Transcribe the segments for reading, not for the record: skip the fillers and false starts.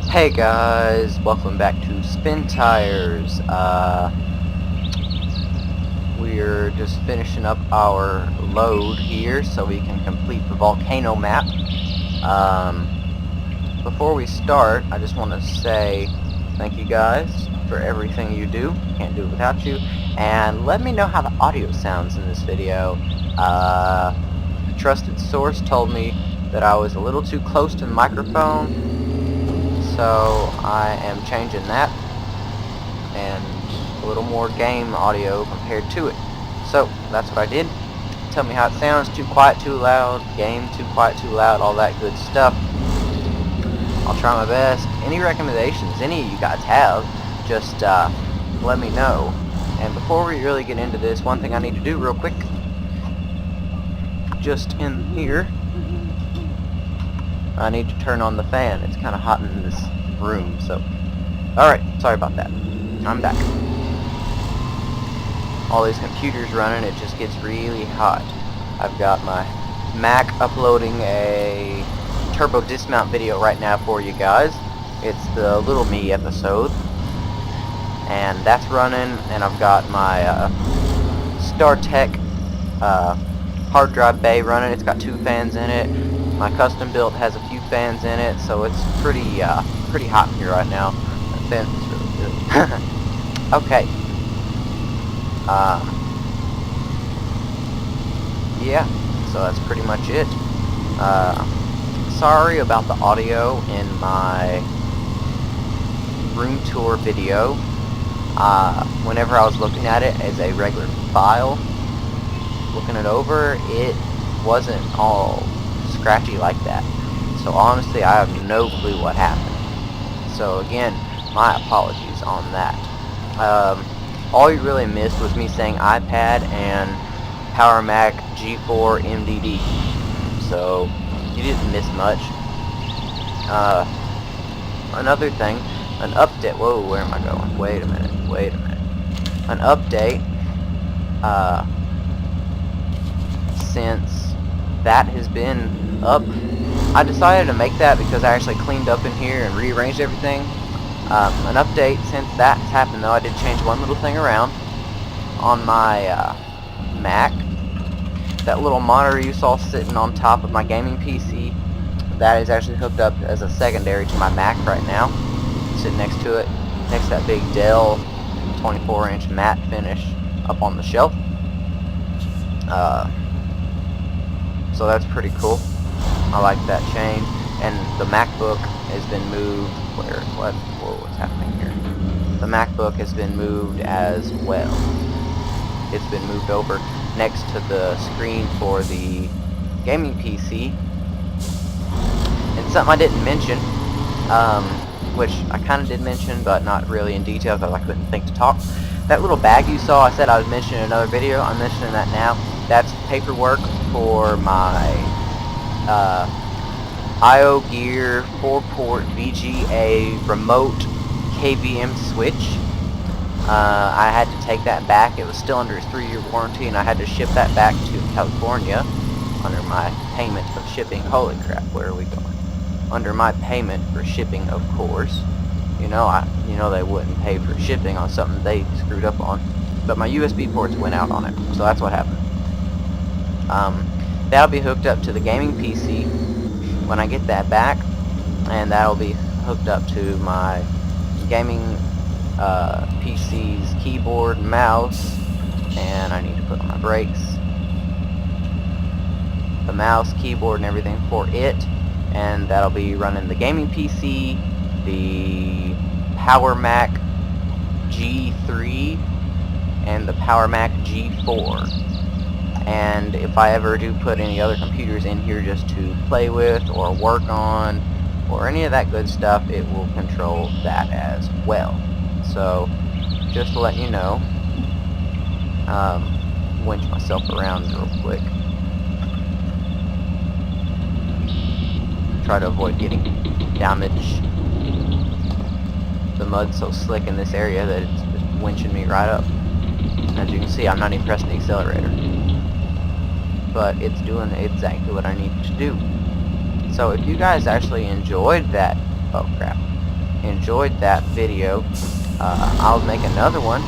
Hey guys, welcome back to Spintires. We're just finishing up our load here so we can complete the Volcano map. Before we start, I just want to say thank you guys for everything you do. Can't do it without you. And let me know how the audio sounds in this video. A trusted source told me that I was a little too close to the microphone, so I am changing that and a little more game audio compared to it. So that's what I did. Tell me how it sounds. Too quiet, too loud, game too quiet, too loud, all that good stuff. I'll try my best. Any recommendations any of you guys have, just let me know. And before we really get into this, one thing I need to do real quick, just in here, I need to turn on the fan. It's kind of hot in this room, so... Alright, sorry about that. I'm back. All these computers running, it just gets really hot. I've got my Mac uploading a turbo dismount video right now for you guys. It's the Little Me episode. And that's running, and I've got my StarTech hard drive bay running. It's got 2 fans in it. My custom build has a few fans in it, so it's pretty hot here right now. The fan is really good. Okay. Yeah, so that's pretty much it. Sorry about the audio in my room tour video. Whenever I was looking at it as a regular file, looking it over, it wasn't all scratchy like that. So honestly, I have no clue what happened. So again, my apologies on that. All you really missed was me saying iPad and Power Mac G4 MDD. So you didn't miss much. Another thing, an update. Whoa, where am I going? Wait a minute. An update. Since that has been up, I decided to make that because I actually cleaned up in here and rearranged everything. An update since that's happened, though, I did change one little thing around on my Mac. That little monitor you saw sitting on top of my gaming PC, that is actually hooked up as a secondary to my Mac right now, sitting next to it, next to that big Dell 24-inch matte finish up on the shelf. So that's pretty cool. I like that change. And the MacBook has been moved. What's happening here? The MacBook has been moved as well. It's been moved over next to the screen for the gaming PC. And something I didn't mention, which I kind of did mention, but not really in detail because I couldn't think to talk. That little bag you saw, I said I would mention in another video. I'm mentioning that now. That's paperwork for my IO Gear 4-port VGA remote KVM switch. I had to take that back. It was still under its 3-year warranty, and I had to ship that back to California under my payment of shipping. Holy crap, where are we going? Under my payment for shipping, of course. You know they wouldn't pay for shipping on something they screwed up on. But my USB ports went out on it, so that's what happened. That'll be hooked up to the gaming PC when I get that back, and that'll be hooked up to my gaming PC's keyboard and mouse, and I need to put on my brakes. The mouse, keyboard, and everything for it, and that'll be running the gaming PC, the Power Mac G3, and the Power Mac G4. And if I ever do put any other computers in here just to play with or work on or any of that good stuff, it will control that as well. So just to let you know, winch myself around real quick. Try to avoid getting damage. The mud's so slick in this area that it's just winching me right up. As you can see, I'm not even pressing the accelerator. But it's doing exactly what I need to do. So if you guys actually enjoyed that... Oh crap. enjoyed that video, I'll make another one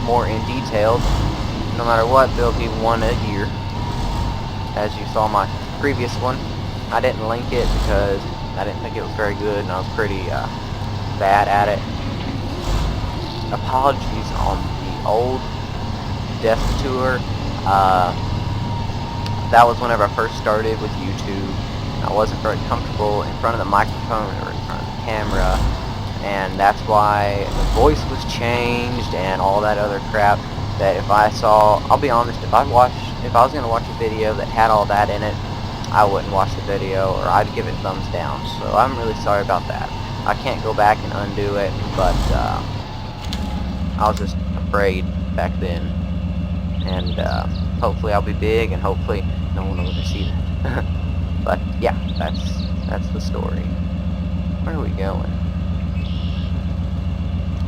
more in detail. No matter what, there'll be one a year. As you saw my previous one, I didn't link it because I didn't think it was very good and I was pretty bad at it. Apologies on the old death tour. That was whenever I first started with YouTube. I wasn't very comfortable in front of the microphone or in front of the camera, and that's why the voice was changed and all that other crap. That if I saw, I'll be honest, if I was going to watch a video that had all that in it, I wouldn't watch the video, or I'd give it thumbs down. So I'm really sorry about that. I can't go back and undo it, but I was just afraid back then. And hopefully I'll be big, and hopefully no one will ever see that. But yeah, that's the story. Where are we going?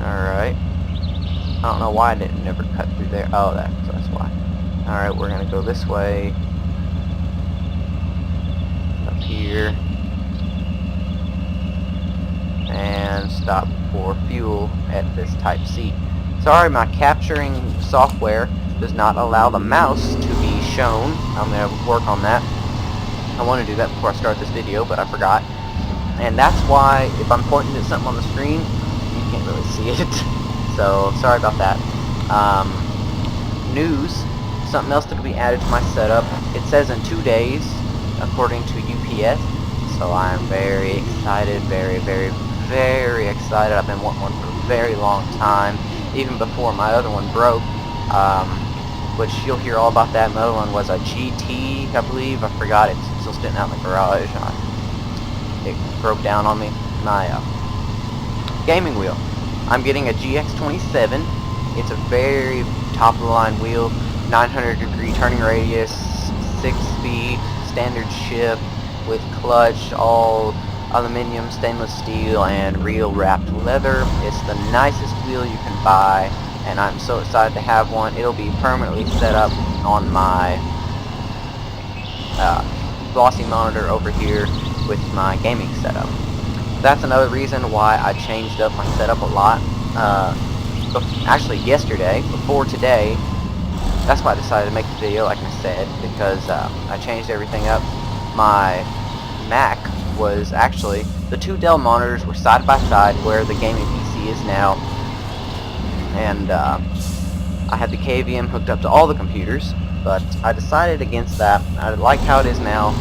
Alright. I don't know why I didn't never cut through there. Oh, that's why. Alright, we're gonna go this way. Up here. And stop for fuel at this Type C. Sorry, my capturing software does not allow the mouse to be shown. I'm gonna work on that. I want to do that before I start this video, but I forgot. And that's why, if I'm pointing at something on the screen, you can't really see it. So, sorry about that. News. Something else that will be added to my setup. It says in 2 days, according to UPS. So I'm very excited, very, very, very excited. I've been wanting one for a very long time, even before my other one broke. Which you'll hear all about that. My other one was a GT, I believe. I forgot. It's still sitting out in the garage. It broke down on me. My gaming wheel. I'm getting a GX27. It's a very top-of-the-line wheel. 900-degree turning radius, 6-speed, standard shift with clutch, all aluminum, stainless steel, and real wrapped leather. It's the nicest wheel you can buy, and I'm so excited to have one. It'll be permanently set up on my glossy monitor over here with my gaming setup. That's another reason why I changed up my setup a lot. Actually, yesterday, before today, that's why I decided to make the video, like I said, because I changed everything up. My Mac was actually, the two Dell monitors were side by side where the gaming PC is now, and I had the KVM hooked up to all the computers, but I decided against that. I like how it is now.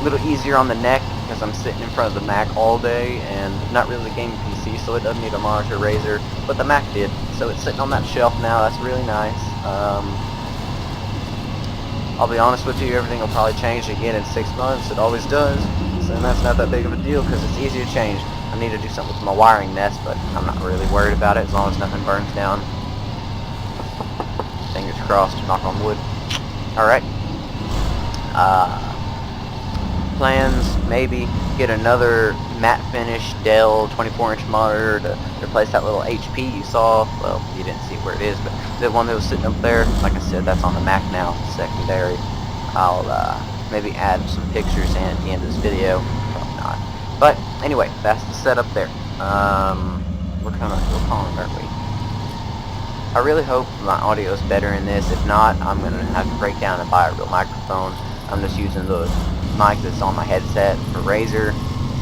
A little easier on the neck because I'm sitting in front of the Mac all day, and not really the gaming PC, so it doesn't need a monitor raiser, but the Mac did, so it's sitting on that shelf now. That's really nice. I'll be honest with you, everything will probably change again in 6 months. It always does, and that's not that big of a deal because it's easy to change. I need to do something with my wiring mess, but I'm not really worried about it as long as nothing burns down. Fingers crossed, knock on wood. Alright. Plans, maybe get another matte finish Dell 24-inch monitor to replace that little HP you saw. Well, you didn't see where it is, but the one that was sitting up there, like I said, that's on the Mac now, secondary. I'll maybe add some pictures in at the end of this video. Probably not. But anyway, that's the setup there. We're kind of calling, aren't we? I really hope my audio is better in this. If not, I'm going to have to break down and buy a real microphone. I'm just using the mic that's on my headset for Razer.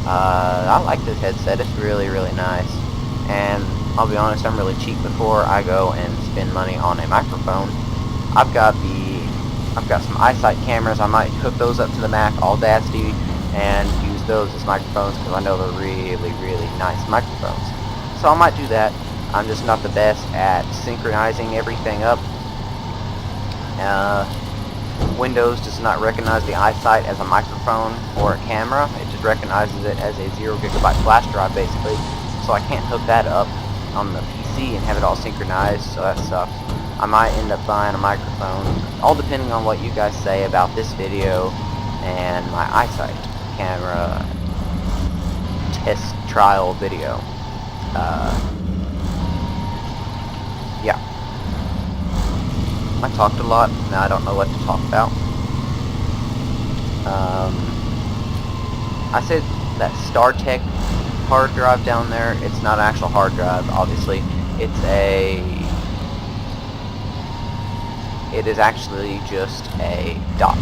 I like this headset. It's really, really nice. And I'll be honest, I'm really cheap before I go and spend money on a microphone. I've got some eyesight cameras. I might hook those up to the Mac Audacity and use those as microphones because I know they're really, really nice microphones. So I might do that. I'm just not the best at synchronizing everything up. Windows does not recognize the eyesight as a microphone or a camera. It just recognizes it as a 0 GB flash drive, basically. So I can't hook that up on the PC and have it all synchronized, so that sucks. I might end up buying a microphone, all depending on what you guys say about this video and my eyesight camera test trial video. Yeah. I talked a lot, now I don't know what to talk about. I said that StarTech hard drive down there. It's not an actual hard drive, obviously. It is actually just a dock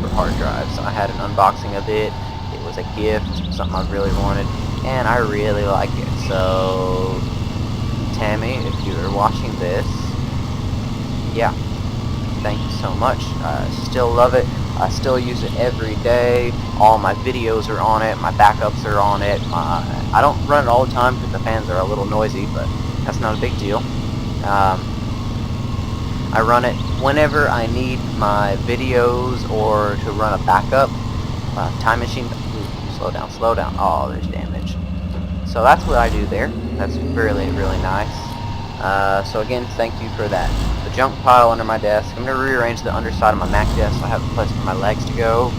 for hard drives. So I had an unboxing of it. It was a gift, something I really wanted, and I really like it. So, Tammy, if you're watching this, yeah, thank you so much. I still love it. I still use it every day. All my videos are on it. My backups are on it. I don't run it all the time because the fans are a little noisy, but that's not a big deal. I run it whenever I need my videos or to run a backup. Time machine. Ooh, slow down, slow down. Oh, there's damage. So that's what I do there. That's really, really nice. So again, thank you for that. The junk pile under my desk. I'm going to rearrange the underside of my Mac desk so I have a place for my legs to go.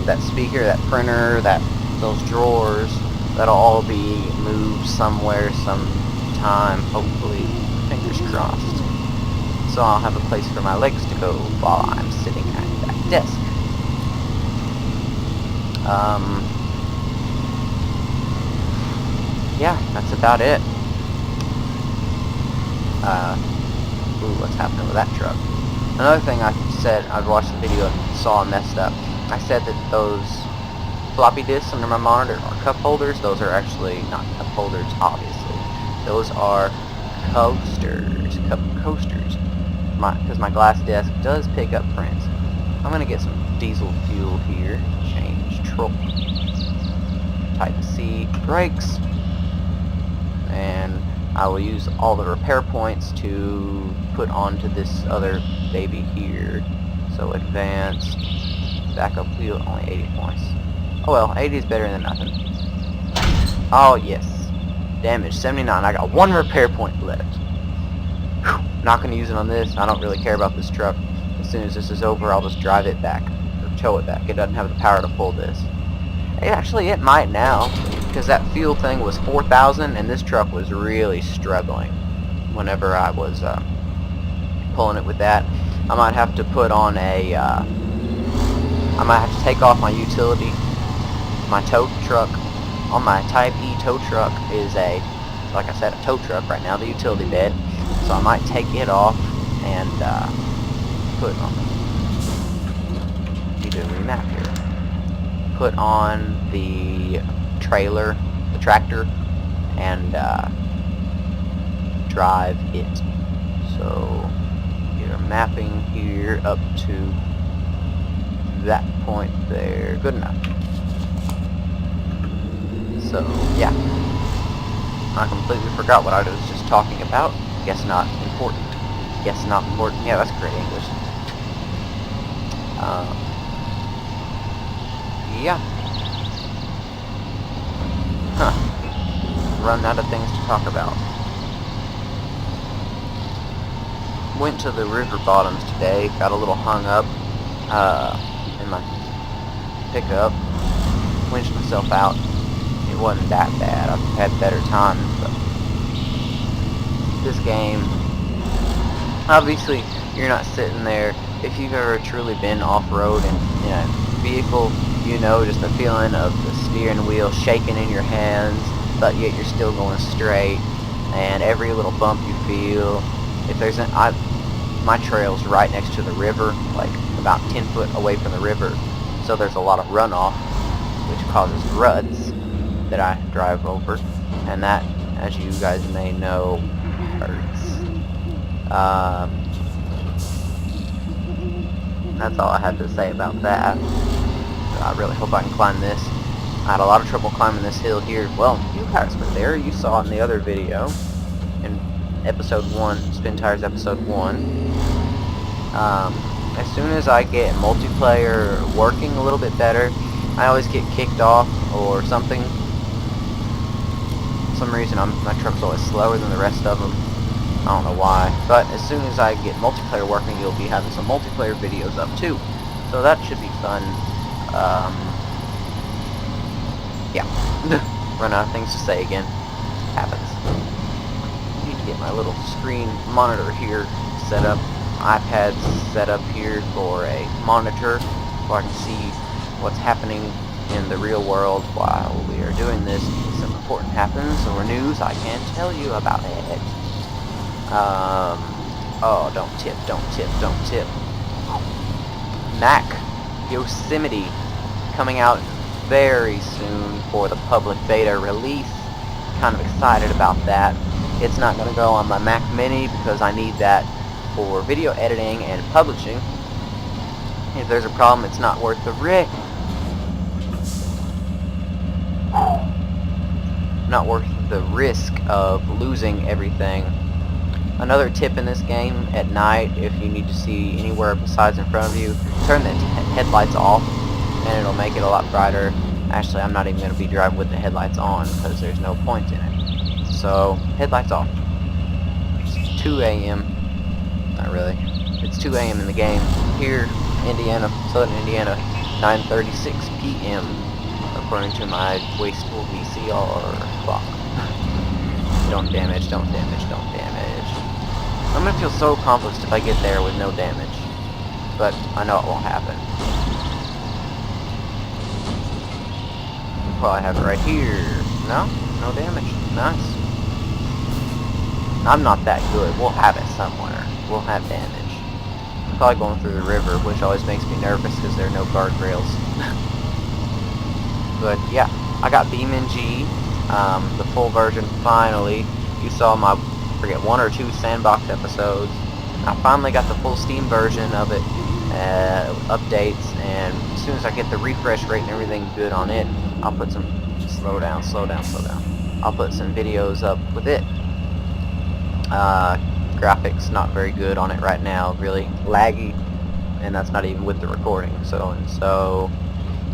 That speaker, that printer, those drawers, that'll all be moved somewhere, sometime, hopefully, fingers crossed. So I'll have a place for my legs to go while I'm sitting at that desk. Yeah, that's about it. Ooh, what's happening with that truck? Another thing I said, I watched the video and saw messed up. I said that those floppy disks under my monitor are cup holders. Those are actually not cup holders, obviously. Those are coasters, cup coasters. Because my glass desk does pick up prints. I'm going to get some diesel fuel here. Change troll. Type C brakes. And I will use all the repair points to put onto this other baby here. So advanced. Backup wheel, only 80 points. Oh well, 80 is better than nothing. Oh yes. Damage, 79. I got one repair point left. Whew. Not going to use it on this. I don't really care about this truck. As soon as this is over, I'll just drive it back. Or tow it back. It doesn't have the power to pull this. Actually, it might now. Because that fuel thing was 4,000 and this truck was really struggling whenever I was pulling it with that. I might have to put on a... I might have to take off my utility. My tow truck. On my Type E tow truck is a, like I said, a tow truck right now, the utility bed. So I might take it off and put on, need to remap here. Put on the trailer, the tractor, and drive it. So you're mapping here up to that point there. Good enough. So yeah, I completely forgot what I was just talking about. Guess not important. Guess not important. Yeah, that's great English. Yeah. Huh. Run out of things to talk about. Went to the river bottoms today. Got a little hung up in my pickup. Winched myself out. It wasn't that bad. I've had better times, but this game, obviously, you're not sitting there. If you've ever truly been off-road in a vehicle, you know just the feeling of the steering wheel shaking in your hands, but yet you're still going straight, and every little bump you feel. If there's my trail's right next to the river, like about 10 foot away from the river, so there's a lot of runoff, which causes ruts that I drive over, and that, as you guys may know, hurts. That's all I have to say about that. I really hope I can climb this. I had a lot of trouble climbing this hill here. Well, you guys were there. You saw it in the other video, in episode 1, Spintires episode 1. As soon as I get multiplayer working a little bit better, I always get kicked off or something. For some reason, my truck's always slower than the rest of them. I don't know why. But as soon as I get multiplayer working, you'll be having some multiplayer videos up too. So that should be fun. Yeah. Run out of things to say again. Happens. Need to get my little screen monitor here set up. iPad's set up here for a monitor so I can see what's happening in the real world while we are doing this. Something important happens or news, I can tell you about it. Oh, don't tip, don't tip, don't tip. Mac Yosemite coming out very soon for the public beta release. Kind of excited about that. It's not going to go on my Mac Mini because I need that for video editing and publishing. If there's a problem, it's not worth the risk. Not worth the risk of losing everything. Another tip in this game, at night, if you need to see anywhere besides in front of you, turn the headlights off, and it'll make it a lot brighter. Actually, I'm not even going to be driving with the headlights on, because there's no point in it. So, headlights off. It's 2 a.m. Not really. It's 2 a.m. in the game. Here, Indiana, Southern Indiana, 9:36 p.m. according to my wasteful VCR clock. Don't damage, don't damage, don't damage. I'm gonna feel so accomplished if I get there with no damage. But I know it won't happen. We'll probably have it right here. No? No damage. Nice. I'm not that good. We'll have it somewhere. We'll have damage. I'm probably going through the river, which always makes me nervous because there are no guardrails. But yeah, I got BeamNG, the full version finally. You saw my, I forget, 1 or 2 sandbox episodes. I finally got the full Steam version of it, updates, and as soon as I get the refresh rate and everything good on it, I'll put some, slow down. I'll put some videos up with it. Graphics not very good on it right now, really laggy, and that's not even with the recording. So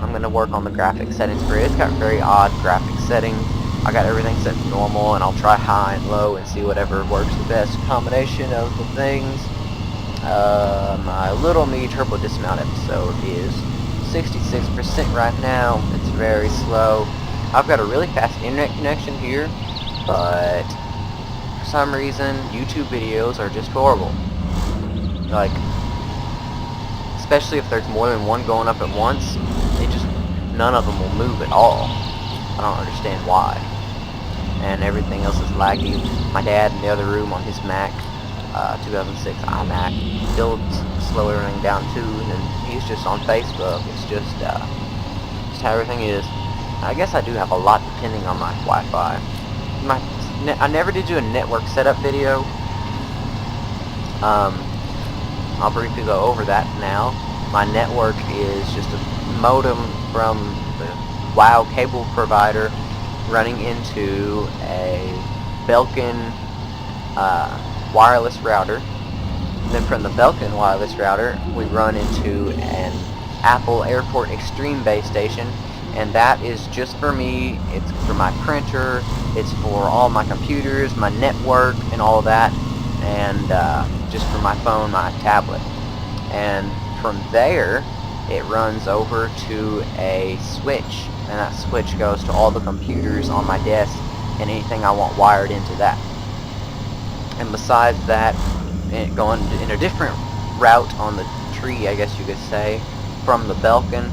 I'm gonna work on the graphic settings for it. It's got very odd graphic settings. I got everything set to normal, and I'll try high and low and see whatever works the best combination of the things. My Little Me Turbo Dismount episode is 66% right now. It's very slow. I've got a really fast internet connection here, but for some reason YouTube videos are just horrible. Like, especially if there's more than one going up at once, none of them will move at all. I don't understand why. And everything else is laggy. My dad in the other room on his Mac, 2006 iMac, still slow everything down too, and he's just on Facebook. It's just how everything is. I guess I do have a lot depending on my Wi-Fi. I never did do a network setup video. I'll briefly go over that now. My network is just a modem from the WoW cable provider running into a Belkin wireless router. And then from the Belkin wireless router, we run into an Apple Airport Extreme base station, and that is just for me. It's for my printer, it's for all my computers, my network, and all that, and just for my phone, my tablet. And from there, it runs over to a switch, and that switch goes to all the computers on my desk and anything I want wired into that. And besides that, going in a different route on the tree, I guess you could say, from the Belkin,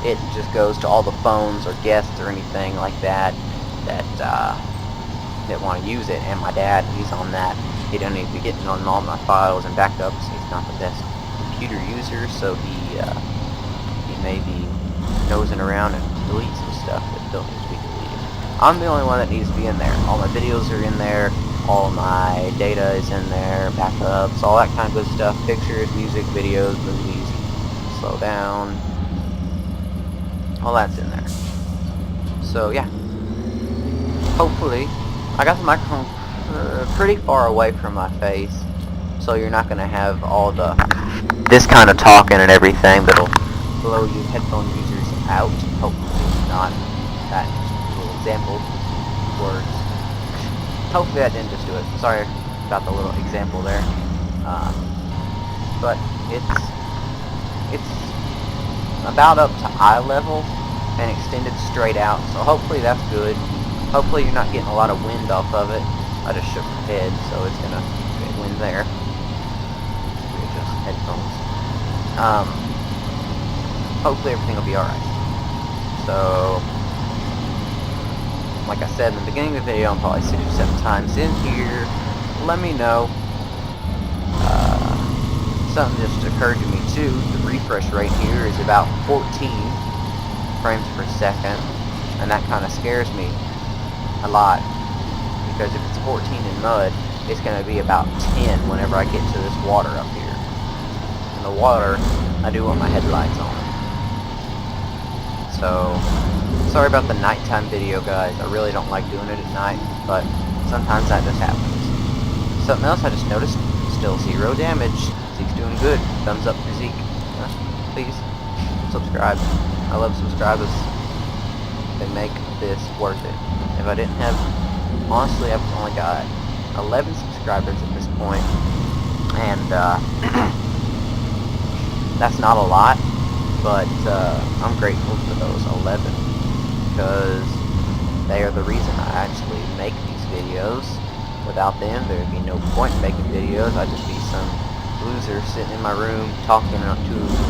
it just goes to all the phones or guests or anything like that that want to use it. And my dad, he's on that. He doesn't need to be getting on all my files and backups. He's not the best computer user, so he may be nosing around and deleting some stuff that don't need to be deleted. I'm the only one that needs to be in there. All my videos are in there, all my data is in there, backups, all that kind of good stuff, pictures, music, videos, movies, slow down, all that's in there. So yeah, hopefully, I got the microphone pretty far away from my face, so you're not going to have all this kind of talking and everything that'll blow you headphone users out. Hopefully not. That little example words. Hopefully that didn't just do it. Sorry about the little example there. But it's about up to eye level and extended straight out, so hopefully that's good. Hopefully you're not getting a lot of wind off of it. I just shook my head, so it's gonna get wind there. Readjust headphones. Hopefully everything will be alright. So, like I said in the beginning of the video, I'm probably 6 or 7 times in here. Let me know. Something just occurred to me too. The refresh rate here is about 14 frames per second, and that kind of scares me a lot, because if it's 14 in mud, it's going to be about 10 whenever I get to this water up here. In the water, I do want my headlights on. So, sorry about the nighttime video, guys. I really don't like doing it at night, but sometimes that just happens. Something else I just noticed, still 0 damage. Zeke's doing good. Thumbs up for Zeke. Please, subscribe. I love subscribers. They make this worth it. If I didn't have, honestly, I've only got 11 subscribers at this point, and that's not a lot, but I'm grateful for those 11, because they are the reason I actually make these videos. Without them, there would be no point in making videos. I'd just be some loser sitting in my room talking to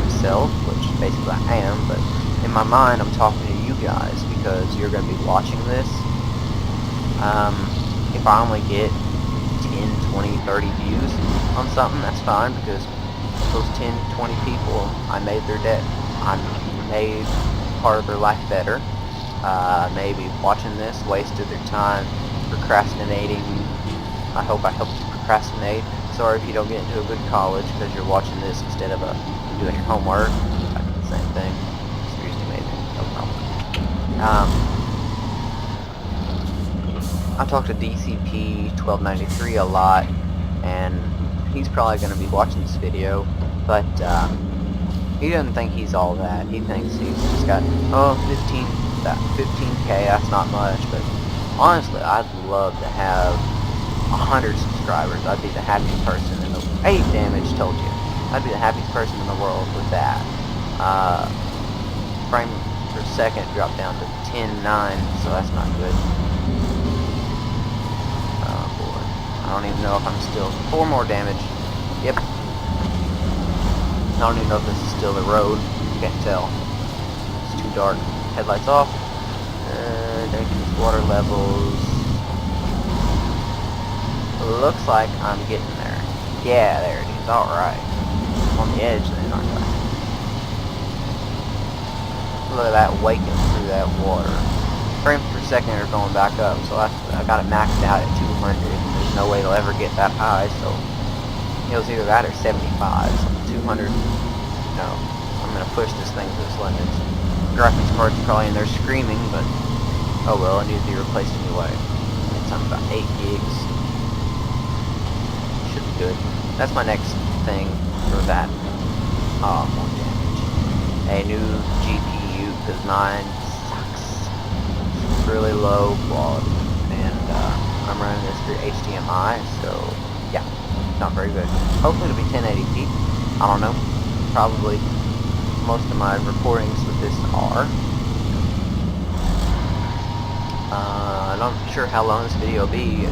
himself, which basically I am, but in my mind I'm talking to you guys because you're going to be watching this. If I only get 10, 20, 30 views on something, that's fine, because those 10, 20 people, I made their day. I made part of their life better. Maybe watching this wasted their time procrastinating. I hope I helped you procrastinate. Sorry if you don't get into a good college because you're watching this instead of doing your homework. I do the same thing. Seriously, maybe. No problem. I talk to DCP1293 a lot, and he's probably going to be watching this video, but he doesn't think he's all that. He thinks he's just got, 15K, that's not much, but honestly, I'd love to have 100 subscribers. I'd be the happiest person in the 8 damage, told you. I'd be the happiest person in the world with that. Frame per second dropped down to 10.9, so that's not good. Oh boy. I don't even know if I'm still 4 more damage. Yep. I don't even know if this is still the road. Can't tell. It's too dark. Headlights off. Dangerous water levels. Looks like I'm getting there. Yeah, there it is. Alright. On the edge then, aren't I? Look at that waking through that water. Frames per second are going back up, so I got it maxed out at 200, and there's no way it'll ever get that high, so it was either that or 75, so 200, no. I'm going to push this thing to its limits. Graphics card's probably in there screaming, but oh well, it needs to be replaced anyway. It's something about 8 gigs. Good. That's my next thing for that. Oh, more damage. A new GPU, because mine sucks. It's really low quality. And I'm running this through HDMI, so yeah, not very good. Hopefully it'll be 1080p. I don't know. Probably most of my recordings with this are. I'm not sure how long this video will be.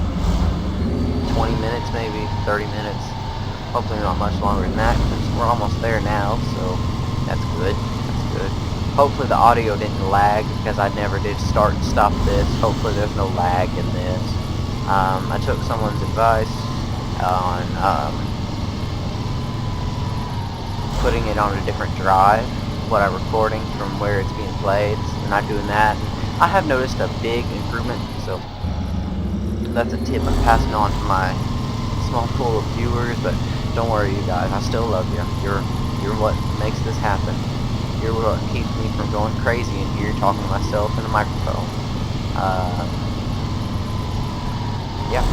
20 minutes, maybe 30 minutes. Hopefully not much longer than that, because we're almost there now, so that's good. That's good. Hopefully the audio didn't lag, because I never did start and stop this. Hopefully there's no lag in this. I took someone's advice on putting it on a different drive, what I'm recording from where it's being played, and not doing that. I have noticed a big improvement, so that's a tip I'm passing on to my small pool of viewers, but don't worry, you guys, I still love you. You're what makes this happen. You're what keeps me from going crazy in here talking to myself in a microphone. Yeah.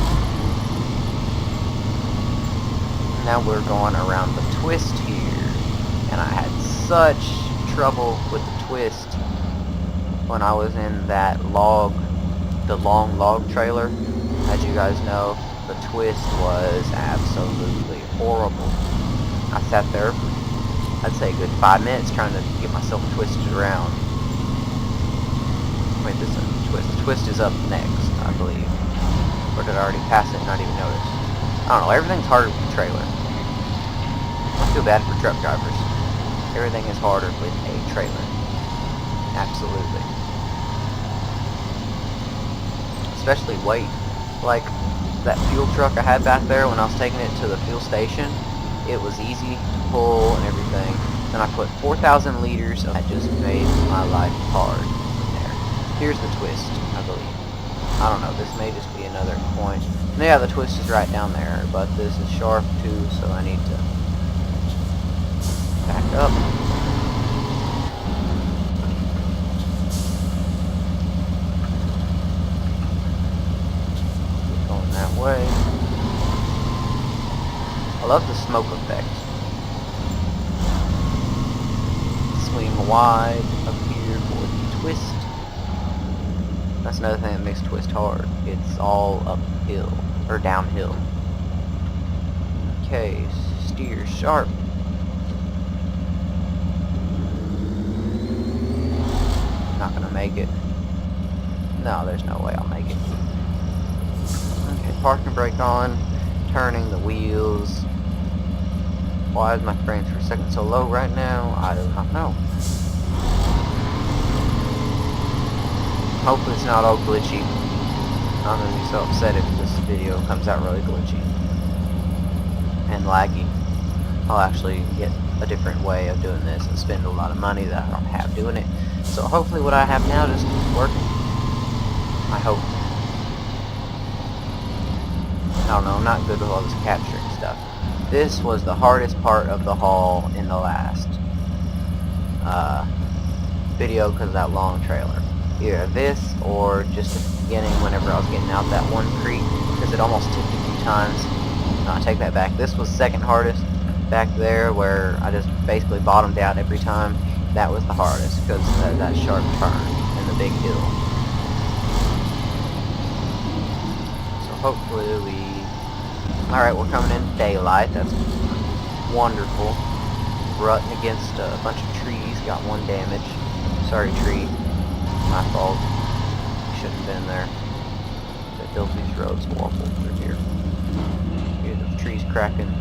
Now we're going around the twist here, and I had such trouble with the twist when I was in that log, the long log trailer. As you guys know, the twist was absolutely horrible. I sat there for, I'd say a good 5 minutes trying to get myself twisted around. Wait, this isn't the twist. The twist is up next, I believe. Or did I already pass it and not even notice? I don't know, everything's harder with the trailer. I feel bad for truck drivers. Everything is harder with a trailer. Absolutely. Especially weight. Like, that fuel truck I had back there when I was taking it to the fuel station, it was easy to pull and everything. Then I put 4,000 liters of that, just made my life hard from there. Here's the twist, I believe. I don't know, this may just be another point. And yeah, the twist is right down there, but this is sharp too, so I need to back up. Keep going that way. I love the smoke effect. Swing wide up here for the twist. That's another thing that makes twist hard. It's all uphill, or downhill. Okay, steer sharp. Not gonna make it. No, there's no way I'll make it. Okay, parking brake on. Turning the wheels. Why is my frames per second so low right now? I do not know. Hopefully it's not all glitchy. I'm gonna be so upset if this video comes out really glitchy and laggy. I'll actually get a different way of doing this and spend a lot of money that I don't have doing it. So hopefully what I have now just keeps working. I hope. I don't know, I'm not good with all this capturing stuff. This was the hardest part of the haul in the last video because of that long trailer. Either this or just at the beginning whenever I was getting out that one creek, because it almost tipped a few times. No, I take that back. This was second hardest back there where I just basically bottomed out every time. That was the hardest because of that sharp turn and the big hill. So hopefully we... Alright, we're coming in daylight. That's wonderful. Rutting against a bunch of trees. Got one damage. Sorry, tree. My fault. Shouldn't have been there. They built these roads awful through here. Hear the trees cracking.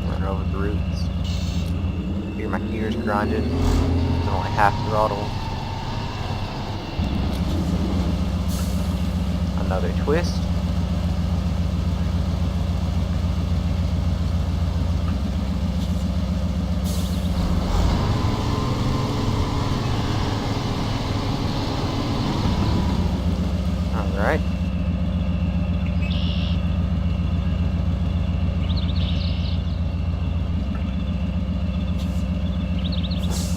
Running over the roots. Hear my gears grinding. It's only half throttle. Another twist. Alright.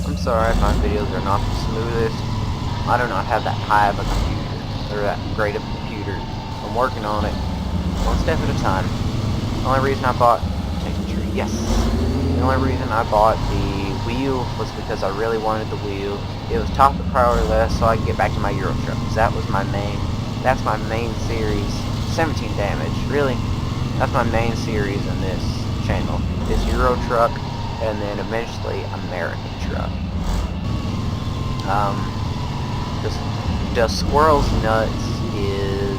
I'm sorry if my videos are not the smoothest. I do not have that high of a computer, or that great of a computer. I'm working on it, one step at a time. The only reason I bought... Take the tree, yes! The only reason I bought the wheel was because I really wanted the wheel. It was top of the priority list so I could get back to my Euro truck, because that was my main... That's my main series. 17 damage. Really? That's my main series in this channel. This Euro truck, and then eventually American truck. Just Squirrel's Nuts is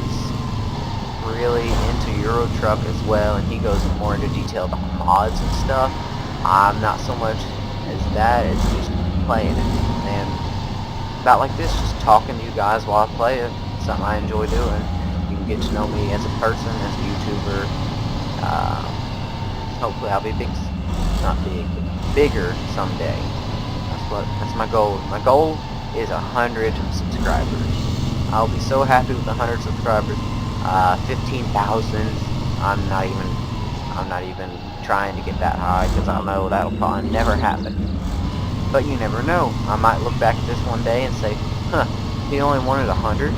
really into Euro truck as well, and he goes more into detail about mods and stuff. I'm not so much as that, it's just playing it. And about like this, just talking to you guys while I play it. Something I enjoy doing. You can get to know me as a person, as a YouTuber. Hopefully I'll be big, not big, but bigger someday. That's my goal. My goal is 100 subscribers. I'll be so happy with 100 subscribers. 15,000. I'm not even trying to get that high because I know that'll probably never happen. But you never know. I might look back at this one day and say, huh, he only wanted 100.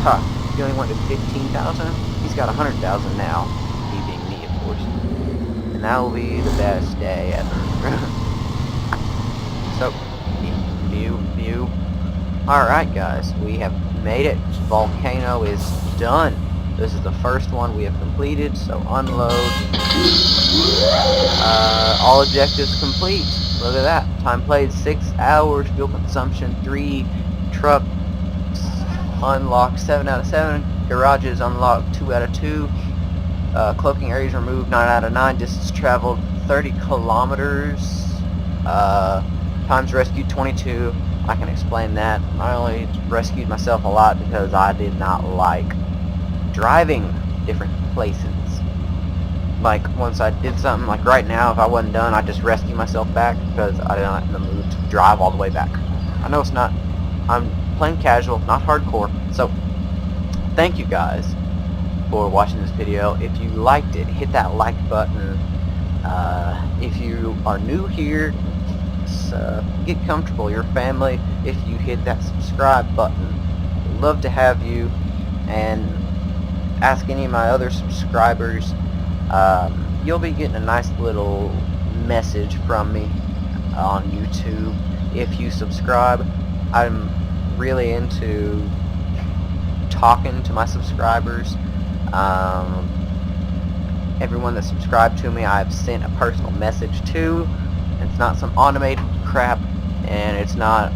Huh, he only wanted 15,000? He's got 100,000 now. He being me, of course. And that will be the best day ever. So, view. Alright guys, we have made it. Volcano is done. This is the first one we have completed, so unload. All objectives complete. Look at that. Time played 6 hours. Fuel consumption 3. Truck unlocked 7 out of 7. Garages unlocked 2 out of 2. Cloaking areas removed 9 out of 9. Distance traveled 30 kilometers. Times rescued 22. I can explain that. I only rescued myself a lot because I did not like driving different places. Like, once I did something, like right now, if I wasn't done, I'd just rescue myself back because I didn't have the mood to drive all the way back. I know it's not, I'm playing casual, not hardcore, so thank you guys for watching this video. If you liked it, hit that like button. If you are new here, get comfortable, your family, if you hit that subscribe button. I'd love to have you, and ask any of my other subscribers. You'll be getting a nice little message from me on YouTube if you subscribe. I'm really into talking to my subscribers. Everyone that subscribed to me, I've sent a personal message to. It's not some automated crap, and it's not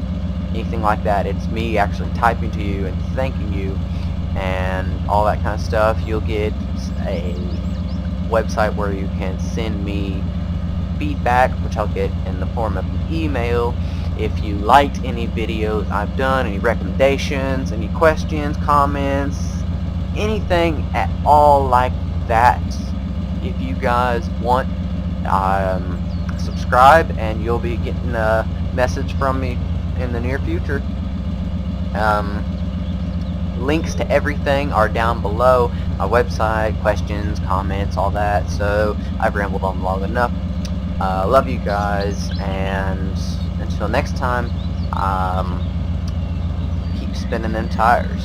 anything like that. It's me actually typing to you and thanking you and all that kind of stuff. You'll get a website where you can send me feedback, which I'll get in the form of an email. If you liked any videos I've done, any recommendations, any questions, comments, anything at all like that, if you guys want, subscribe and you'll be getting a message from me in the near future. Links to everything are down below. My website, questions, comments, all that. So I've rambled on long enough. Love you guys, and until next time, keep spinning them tires.